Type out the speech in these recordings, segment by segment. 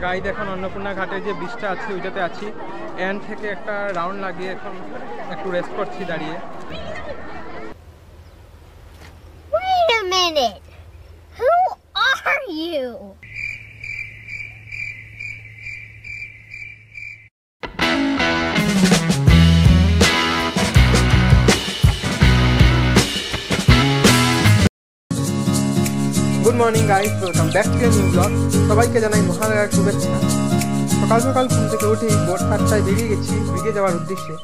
Guide এখন অন্নপূর্ণা ঘাটে যে ব্রিজটা আছে ওইটাতে আছি। এন্ড থেকে একটা রাউন্ড লাগিয়ে এখন একটু রেস্ট করছি দাঁড়িয়ে। Wait a minute. Who are you? Good morning guys, welcome back to new blog. সবাইকে জানাই মহালয়ার শুভেচ্ছা। সকাল সকাল ঘুম থেকে উঠেই ভোর 7টায় বেরিয়ে গেছি ব্রিজে যাওয়ার উদ্দেশ্যে।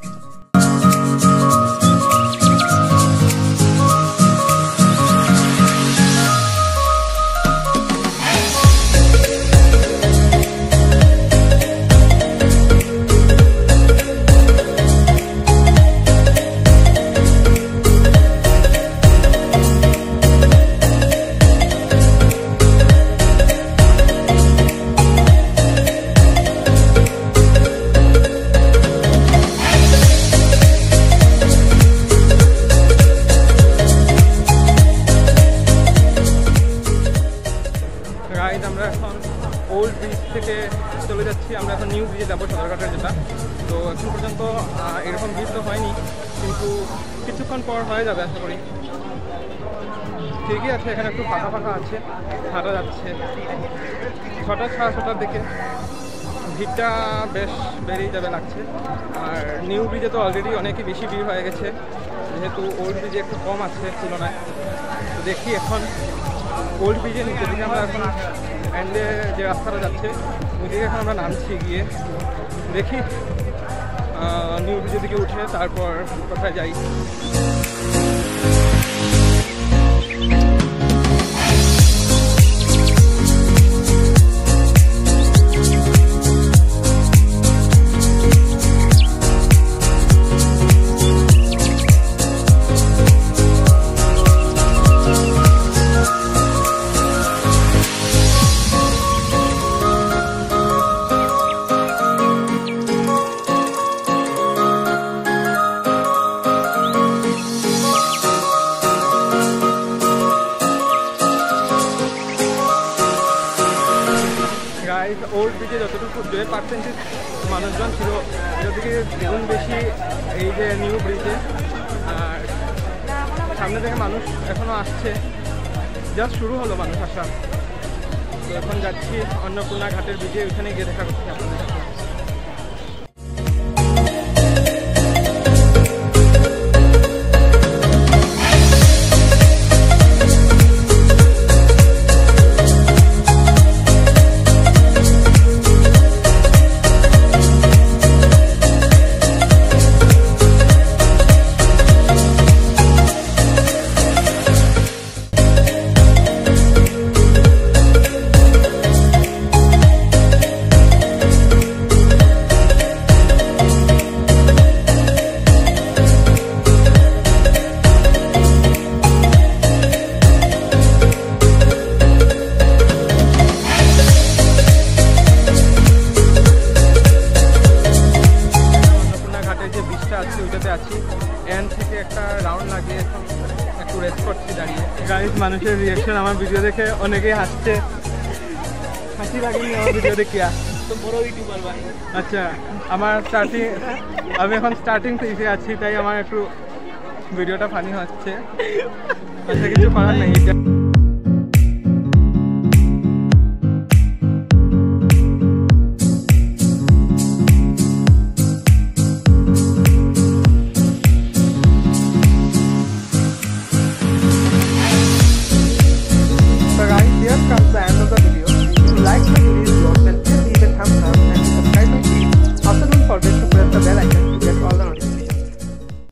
আমরা এখন ওল্ড ব্রিজ থেকে চলে যাচ্ছি, আমরা এখন নিউ ব্রিজে যাবো, সদরঘাটের যেটা। তো এখন পর্যন্ত এরকম ব্রিজ তো হয়নি, কিন্তু কিছুক্ষণ পর হয়ে যাবে আশা করি। ঠিকই আছে, এখানে একটু ফাঁকা ফাঁকা আছে, হাঁটা যাচ্ছে। 6টা 6:30 দিকে ভিড়টা বেশ বেড়েই যাবে লাগছে। আর নিউ ব্রিজে তো অলরেডি অনেকই বেশি ভিড় হয়ে গেছে, যেহেতু ওল্ড ব্রিজে একটু কম আছে তুলনায়। তো দেখি এখন ওল্ড ব্রিজের নিচের দিকে আমরা এখন এন্ডে যে রাস্তাটা যাচ্ছে ওইদিকে এখন আমরা নামছি, গিয়ে দেখি নিউ ব্রিজের দিকে উঠে তারপর কোথায় যাই। ওল্ড ব্রিজে যতটুকু 2% মানুষজন ছিল, এর থেকে দ্বিগুণ বেশি এই যে নিউ ব্রিজে। আর সামনে থেকে মানুষ এখনও আসছে, জাস্ট শুরু হলো মানুষ আসা। তো এখন যাচ্ছি অন্নপূর্ণা ঘাটের ব্রিজে, ওইখানে গিয়ে দেখা করছি আপনাদের সাথে। এন্ড থেকে একটা রাউন্ড লাগিয়ে এখন একটু রেস্ট করছি দাঁড়িয়ে। গাইস, মানুষের রিয়াকশন আমার ভিডিও দেখে অনেকেই হাসছে। হাসি লাগেনি আমার ভিডিও দেখিয়া? তো বড় ইউটিউবার ভাই। আচ্ছা, আমি এখন স্টার্টিং থেকে আছি, তাই আমার একটু ভিডিওটা ফানি হচ্ছে। আচ্ছা, কিছু করার নেই।